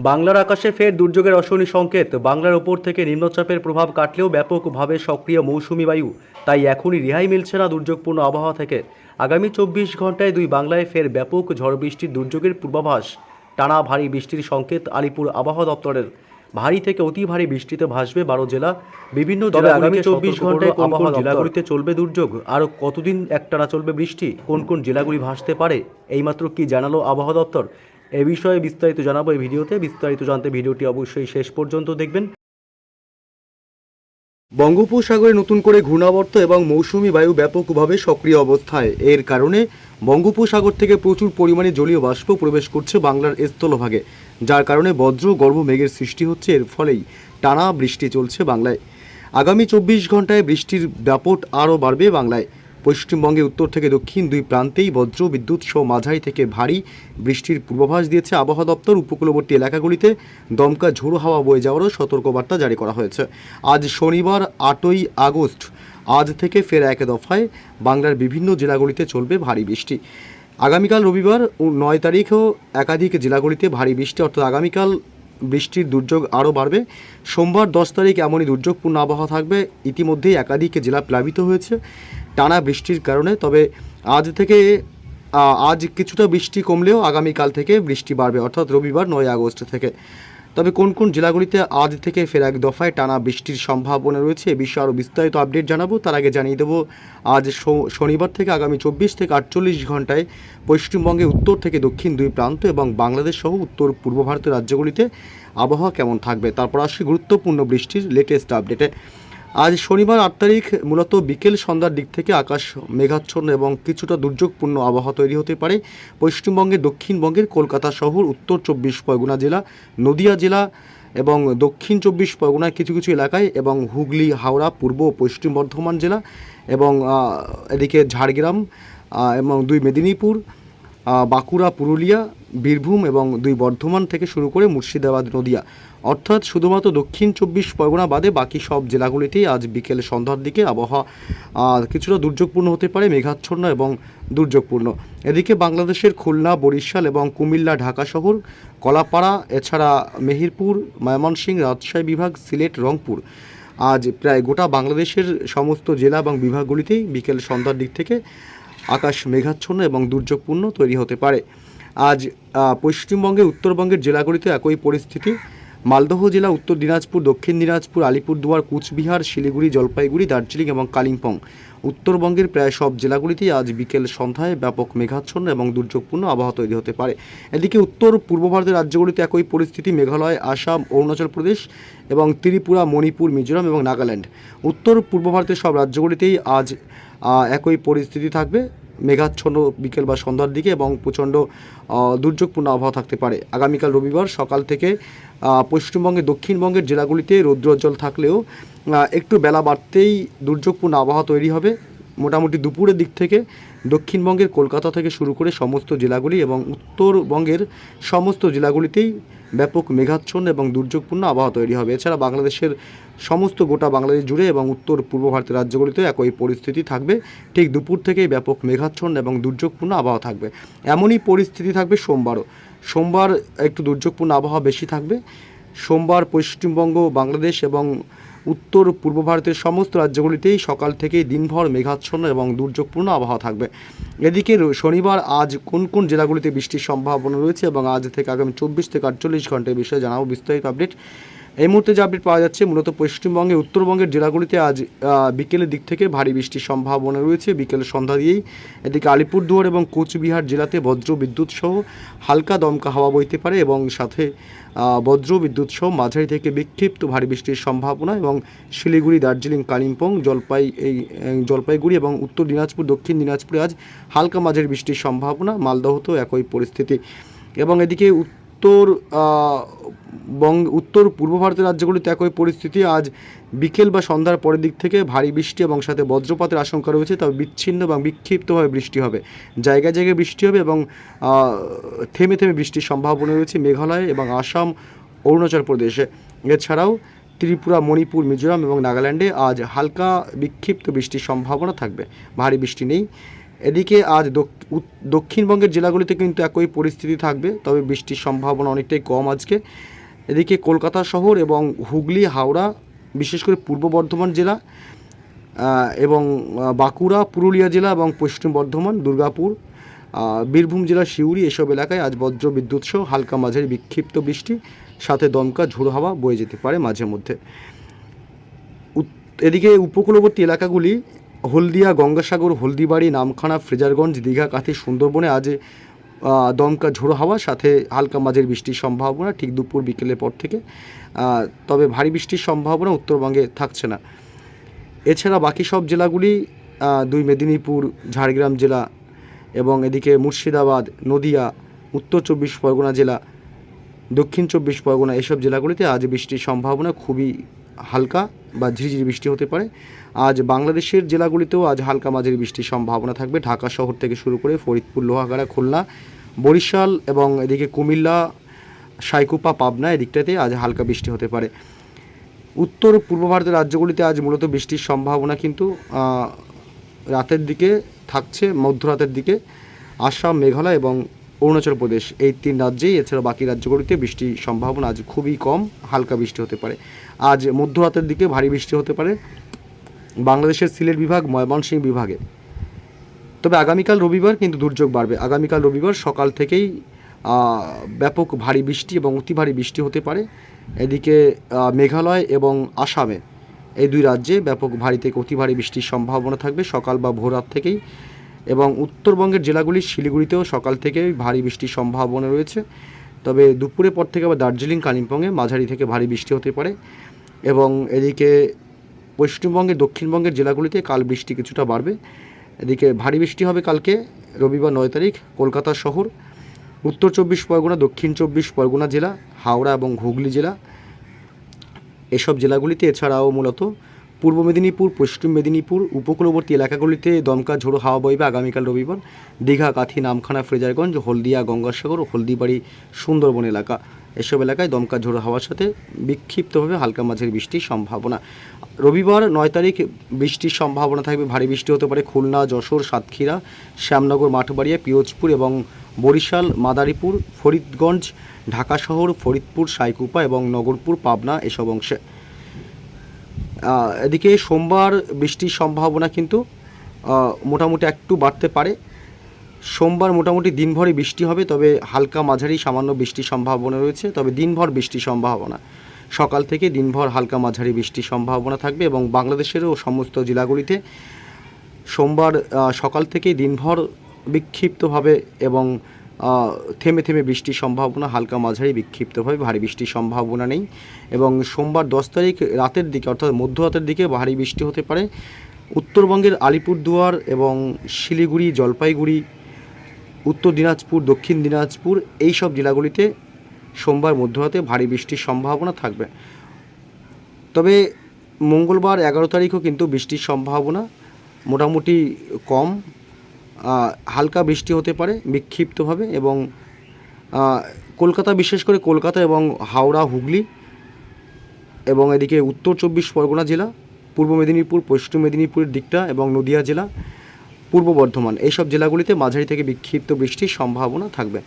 বাংলার আকাশে ফের দুর্যোগের অশনি সংকেত। বাংলার ওপর থেকে নিম্নচাপের প্রভাব কাটলেও ব্যাপকভাবে সক্রিয় মৌসুমি বায়ু, তাই এখনই রেহাই মিলছে না দুর্যোগপূর্ণ আবহাওয়া থেকে। আগামী 24 ঘন্টায় দুই বাংলায় ফের ব্যাপক ঝড় বৃষ্টির দুর্যোগের পূর্বাভাস। টানা ভারী বৃষ্টির সংকেত আলিপুর আবহাওয়া দপ্তরের। ভারী থেকে অতি ভারী বৃষ্টিতে ভাসবে 12 জেলা। বিভিন্ন আগামী 24 ঘন্টায় কোন কোন জেলাগুলিতে চলবে দুর্যোগ, আর কতদিন একটানা চলবে বৃষ্টি, কোন কোন জেলাগুলি ভাসতে পারে, এইমাত্র কি জানালো আবহাওয়া দপ্তর, এ বিষয়ে বিস্তারিত জানাবো এই ভিডিওতে। বিস্তারিত জানতে ভিডিওটি অবশ্যই শেষ পর্যন্ত দেখবেন। বঙ্গোপসাগরে নতুন করে ঘূর্ণাবর্ত এবং মৌসুমি বায়ু ব্যাপকভাবে সক্রিয় অবস্থায়। এর কারণে বঙ্গোপসাগর থেকে প্রচুর পরিমাণে জলীয় বাষ্প প্রবেশ করছে বাংলার স্থলভাগে, যার কারণে বজ্র গর্ভ মেঘের সৃষ্টি হচ্ছে। এর ফলেই টানা বৃষ্টি চলছে বাংলায়। আগামী 24 ঘন্টায় বৃষ্টির দাপট আরও বাড়বে বাংলায়। পশ্চিমবঙ্গে উত্তর থেকে দক্ষিণ দুই প্রান্তেই বজ্র বিদ্যুৎ সহ মাঝারি থেকে ভারী বৃষ্টির পূর্বাভাস দিয়েছে আবহাওয়া দপ্তর। উপকূলবর্তী এলাকাগুলিতে দমকা ঝোড়ো হাওয়া বয়ে যাওয়ারও সতর্কবার্তা জারি করা হয়েছে। আজ শনিবার 8ই আগস্ট, আজ থেকে ফের এক দফায় বাংলার বিভিন্ন জেলাগুলিতে চলবে ভারী বৃষ্টি। আগামীকাল রবিবার 9 তারিখেও একাধিক জেলাগুলিতে ভারী বৃষ্টি, অর্থাৎ আগামীকাল বৃষ্টির দুর্যোগ আরও বাড়বে। সোমবার 10 তারিখ এমনই দুর্যোগপূর্ণ আবহাওয়া থাকবে। ইতিমধ্যেই একাধিক জেলা প্লাবিত হয়েছে টানা বৃষ্টির কারণে। তবে আজ কিছুটা বৃষ্টি কমলেও আগামীকাল থেকে বৃষ্টি বাড়বে, অর্থাৎ রবিবার 9 আগস্ট থেকে। তবে কোন কোন জেলাগুলিতে আজ থেকে ফের এক দফায় টানা বৃষ্টির সম্ভাবনা রয়েছে, এ বিষয়ে আরও বিস্তারিত আপডেট জানাবো। তার আগে জানিয়ে দেবো, আজ শনিবার থেকে আগামী 24 থেকে 48 ঘন্টায় পশ্চিমবঙ্গে উত্তর থেকে দক্ষিণ দুই প্রান্ত এবং বাংলাদেশ সহ উত্তর পূর্ব ভারতের রাজ্যগুলিতে আবহাওয়া কেমন থাকবে। তারপর আসি গুরুত্বপূর্ণ বৃষ্টির লেটেস্ট আপডেটে। আজ শনিবার 8 তারিখ মূলত বিকেল সন্ধ্যার দিক থেকে আকাশ মেঘাচ্ছন্ন এবং কিছুটা দুর্যোগপূর্ণ আবহাওয়া তৈরি হতে পারে পশ্চিমবঙ্গের দক্ষিণবঙ্গের কলকাতা শহর, উত্তর 24 পরগনা জেলা, নদিয়া জেলা এবং দক্ষিণ 24 পরগনার কিছু কিছু এলাকায়, এবং হুগলি, হাওড়া, পূর্ব ও পশ্চিম বর্ধমান জেলা এবং এদিকে ঝাড়গ্রাম এবং 2 মেদিনীপুর, বাঁকুড়া, পুরুলিয়া, বীরভূম এবং 2 বর্ধমান থেকে শুরু করে মুর্শিদাবাদ, নদিয়া, অর্থাৎ শুধুমাত্র দক্ষিণ 24 পরগনা বাদে বাকি সব জেলাগুলিতেই আজ বিকেল সন্ধ্যার দিকে আবহাওয়া কিছুটা দুর্যোগপূর্ণ হতে পারে, মেঘাচ্ছন্ন এবং দুর্যোগপূর্ণ। এদিকে বাংলাদেশের খুলনা, বরিশাল এবং কুমিল্লা, ঢাকা শহর, কলাপাড়া, এছাড়া মেহেরপুর, ময়মনসিংহ, রাজশাহী বিভাগ, সিলেট, রংপুর, আজ প্রায় গোটা বাংলাদেশের সমস্ত জেলা এবং বিভাগগুলিতেই বিকেল সন্ধ্যার দিক থেকে আকাশ মেঘাচ্ছন্ন এবং দুর্যোগপূর্ণ তৈরি হতে পারে। আজ পশ্চিমবঙ্গে উত্তরবঙ্গের জেলাগুলিতে একই পরিস্থিতি। মালদহ জেলা, উত্তর দিনাজপুর, দক্ষিণ দিনাজপুর, আলিপুরদুয়ার, কুচবিহার, শিলিগুড়ি, জলপাইগুড়ি, দার্জিলিং এবং কালিম্পং, উত্তরবঙ্গের প্রায় সব জেলাগুলিতেই আজ বিকেল সন্ধ্যায় ব্যাপক মেঘাচ্ছন্ন এবং দুর্যোগপূর্ণ আবহাওয়া তৈরি হতে পারে। এদিকে উত্তর পূর্ব ভারতের রাজ্যগুলিতে একই পরিস্থিতি। মেঘালয়, আসাম, অরুণাচল প্রদেশ এবং ত্রিপুরা, মণিপুর, মিজোরাম এবং নাগাল্যান্ড, উত্তর পূর্ব ভারতের সব রাজ্যগুলিতেই আজ একই পরিস্থিতি থাকবে, মেঘাচ্ছন্ন বিকেল বা সন্ধ্যার দিকে এবং প্রচণ্ড দুর্যোগপূর্ণ আবহাওয়া থাকতে পারে। আগামীকাল রবিবার সকাল থেকে পশ্চিমবঙ্গে দক্ষিণবঙ্গের জেলাগুলিতে রৌদ্রোজ্জ্বল থাকলেও একটু বেলা বাড়তেই দুর্যোগপূর্ণ আবহাওয়া তৈরি হবে। মোটামুটি দুপুরের দিক থেকে দক্ষিণবঙ্গের কলকাতা থেকে শুরু করে সমস্ত জেলাগুলি এবং উত্তরবঙ্গের সমস্ত জেলাগুলিতেই ব্যাপক মেঘাচ্ছন্ন এবং দুর্যোগপূর্ণ আবহাওয়া তৈরি হবে। এছাড়া বাংলাদেশের সমস্ত গোটা বাংলাদেশ জুড়ে এবং উত্তর পূর্ব ভারতের রাজ্যগুলিতে একই পরিস্থিতি থাকবে। ঠিক দুপুর থেকেই ব্যাপক মেঘাচ্ছন্ন এবং দুর্যোগপূর্ণ আবহাওয়া থাকবে। এমনই পরিস্থিতি থাকবে সোমবারও। সোমবার একটু দুর্যোগপূর্ণ আবহাওয়া বেশি থাকবে। সোমবার পশ্চিমবঙ্গ, বাংলাদেশ এবং উত্তর পূর্ব ভারতের সমস্ত রাজ্যগুলিতেই সকাল থেকেই দিনভর মেঘাচ্ছন্ন এবং দুর্যোগপূর্ণ আবহাওয়া থাকবে। এদিকে শনিবার আজ কোন কোন জেলাগুলিতে বৃষ্টির সম্ভাবনা রয়েছে এবং আজ থেকে আগামী 24 থেকে 48 ঘন্টার বিষয়ে জানাবো বিস্তারিত আপডেট। এই মুহূর্তে যে আপডেট পাওয়া যাচ্ছে, মূলত পশ্চিমবঙ্গে উত্তরবঙ্গের জেলাগুলিতে আজ বিকেলের দিক থেকে ভারী বৃষ্টির সম্ভাবনা রয়েছে বিকেল সন্ধ্যা দিয়েই। এদিকে আলিপুরদুয়ার এবং কোচবিহার জেলাতে বজ্র বিদ্যুৎ সহ হালকা দমকা হাওয়া বইতে পারে এবং সাথে বজ্র বিদ্যুৎ সহ মাঝারি থেকে বিক্ষিপ্ত ভারী বৃষ্টির সম্ভাবনা। এবং শিলিগুড়ি, দার্জিলিং, কালিম্পং, জলপাইগুড়ি এবং উত্তর দিনাজপুর, দক্ষিণ দিনাজপুরে আজ হালকা মাঝারি বৃষ্টির সম্ভাবনা। মালদহতেও একই পরিস্থিতি। এবং এদিকে উত্তর পূর্ব ভারতের রাজ্যগুলিতে একই পরিস্থিতি। আজ বিকেল বা সন্ধ্যার পরের দিক থেকে ভারী বৃষ্টি এবং সাথে বজ্রপাতের আশঙ্কা রয়েছে, তবে বিচ্ছিন্ন এবং বিক্ষিপ্তভাবে বৃষ্টি হবে, জায়গায় জায়গায় বৃষ্টি হবে এবং থেমে থেমে বৃষ্টির সম্ভাবনা রয়েছে মেঘালয় এবং আসাম, অরুণাচল প্রদেশে। এছাড়াও ত্রিপুরা, মণিপুর, মিজোরাম এবং নাগাল্যান্ডে আজ হালকা বিক্ষিপ্ত বৃষ্টির সম্ভাবনা থাকবে, ভারী বৃষ্টি নেই। এদিকে আজ দক্ষিণবঙ্গের জেলাগুলিতে কিন্তু একই পরিস্থিতি থাকবে, তবে বৃষ্টির সম্ভাবনা অনেকটাই কম আজকে। এদিকে কলকাতা শহর এবং হুগলি, হাওড়া, বিশেষ করে পূর্ব বর্ধমান জেলা এবং বাঁকুড়া, পুরুলিয়া জেলা এবং পশ্চিম বর্ধমান, দুর্গাপুর, বীরভূম জেলার সিউড়ি এসব এলাকায় আজ বজ্র বিদ্যুৎ সহ হালকা মাঝারি বিক্ষিপ্ত বৃষ্টি, সাথে দমকা ঝোড়ো হাওয়া বয়ে যেতে পারে মাঝে মধ্যে। এদিকে উপকূলবর্তী এলাকাগুলি হলদিয়া, গঙ্গাসাগর, হলদিবাড়ি, নামখানা, ফ্রেজারগঞ্জ, দীঘা, কাঁথি, সুন্দরবনে আজ দমকা ঝোড়ো হাওয়া সাথে হালকা মাঝারি বৃষ্টির সম্ভাবনা ঠিক দুপুর বিকেলের পর থেকে। তবে ভারী বৃষ্টির সম্ভাবনা উত্তরবঙ্গে থাকছে না। এছাড়া বাকি সব জেলাগুলি দুই মেদিনীপুর, ঝাড়গ্রাম জেলা এবং এদিকে মুর্শিদাবাদ, নদিয়া, উত্তর চব্বিশ পরগনা জেলা, দক্ষিণ চব্বিশ পরগনা এসব জেলাগুলিতে আজ বৃষ্টির সম্ভাবনা খুবই হালকা বা ঝিরিঝিরি বৃষ্টি হতে পারে। আজ বাংলাদেশের জেলাগুলিতেও আজ হালকা মাঝারি বৃষ্টির সম্ভাবনা থাকবে। ঢাকা শহর থেকে শুরু করে ফরিদপুর, লোহাগাড়া, খুলনা, বরিশাল এবং এদিকে কুমিল্লা, সাইকুপা, পাবনা এদিকটাতে আজ হালকা বৃষ্টি হতে পারে। উত্তর পূর্ব ভারতের রাজ্যগুলিতে আজ মূলত বৃষ্টির সম্ভাবনা কিন্তু রাতের দিকে থাকছে, মধ্যরাতের দিকে আসাম, মেঘালয় এবং অরুণাচল প্রদেশ এই তিন রাজ্যেই। এছাড়া বাকি রাজ্যগুলিতে বৃষ্টির সম্ভাবনা আজ খুবই কম, হালকা বৃষ্টি হতে পারে। আজ মধ্যরাতের দিকে ভারী বৃষ্টি হতে পারে বাংলাদেশের সিলেট বিভাগ, ময়মনসিংহ বিভাগে। তবে আগামীকাল রবিবার কিন্তু দুর্যোগ বাড়বে। আগামীকাল রবিবার সকাল থেকেই ব্যাপক ভারী বৃষ্টি এবং অতি ভারী বৃষ্টি হতে পারে। এদিকে মেঘালয় এবং আসামে এই দুই রাজ্যে ব্যাপক ভারী থেকে অতি ভারী বৃষ্টির সম্ভাবনা থাকবে সকাল বা ভোররাত থেকেই। এবং উত্তরবঙ্গের জেলাগুলি শিলিগুড়িতেও সকাল থেকেই ভারী বৃষ্টির সম্ভাবনা রয়েছে। তবে দুপুরের পর থেকে আবার দার্জিলিং, কালিম্পংয়ে মাঝারি থেকে ভারী বৃষ্টি হতে পারে। এবং এদিকে পশ্চিমবঙ্গের, দক্ষিণবঙ্গের জেলাগুলিতে কাল বৃষ্টি কিছুটা বাড়বে। এদিকে ভারী বৃষ্টি হবে কালকে রবিবার 9 তারিখ কলকাতা শহর, উত্তর চব্বিশ পরগনা, দক্ষিণ চব্বিশ পরগনা জেলা, হাওড়া এবং হুগলি জেলা এসব জেলাগুলিতে। এছাড়াও মূলত পূর্ব মেদিনীপুর, পশ্চিম মেদিনীপুর উপকূলবর্তী এলাকাগুলিতে দমকা ঝোড়ো হাওয়া বইবে আগামীকাল রবিবার। দীঘা, কাঁথি, নামখানা, ফ্রেজারগঞ্জ, হলদিয়া, গঙ্গাসাগর, হলদিবাড়ি, সুন্দরবন এলাকা এসব এলাকায় দমকা ঝোড়ো হাওয়ার সাথে বিক্ষিপ্তভাবে হালকা মাঝারি বৃষ্টির সম্ভাবনা। রবিবার 9 তারিখ বৃষ্টির সম্ভাবনা থাকবে। ভারী বৃষ্টি হতে পারে খুলনা, যশোর, সাতক্ষীরা, শ্যামনগর, মাঠবাড়িয়া, পিরোজপুর এবং বরিশাল, মাদারীপুর, ফরিদগঞ্জ, ঢাকা শহর, ফরিদপুর, সাইকুপা এবং নগরপুর, পাবনা এসব অংশে। এদিকে সোমবার বৃষ্টির সম্ভাবনা কিন্তু মোটামুটি একটু বাড়তে পারে। সোমবার মোটামুটি দিনভরই বৃষ্টি হবে, তবে হালকা মাঝারি সামান্য বৃষ্টির সম্ভাবনা রয়েছে। তবে দিনভর বৃষ্টির সম্ভাবনা, সকাল থেকে দিনভর হালকা মাঝারি বৃষ্টির সম্ভাবনা থাকবে। এবং বাংলাদেশেরও সমস্ত জেলাগুলিতে সোমবার সকাল থেকে দিনভর বিক্ষিপ্তভাবে এবং থেমে থেমে বৃষ্টির সম্ভাবনা, হালকা মাঝারি বিক্ষিপ্তভাবে, ভারী বৃষ্টির সম্ভাবনা নেই। এবং সোমবার 10 তারিখ রাতের দিকে অর্থাৎ মধ্যরাতের দিকে ভারী বৃষ্টি হতে পারে উত্তরবঙ্গের আলিপুরদুয়ার এবং শিলিগুড়ি, জলপাইগুড়ি, উত্তর দিনাজপুর, দক্ষিণ দিনাজপুর এই সব জেলাগুলিতে সোমবার মধ্যরাতে ভারী বৃষ্টির সম্ভাবনা থাকবে। তবে মঙ্গলবার 11 তারিখও কিন্তু বৃষ্টির সম্ভাবনা মোটামুটি কম, হালকা বৃষ্টি হতে পারে বিক্ষিপ্তভাবে। এবং কলকাতা, বিশেষ করে কলকাতা এবং হাওড়া, হুগলি এবং এদিকে উত্তর চব্বিশ পরগনা জেলা, পূর্ব মেদিনীপুর, পশ্চিম মেদিনীপুরের দিকটা এবং নদিয়া জেলা, পূর্ব বর্ধমান এইসব জেলাগুলিতে মাঝারি থেকে বিক্ষিপ্ত বৃষ্টির সম্ভাবনা থাকবে।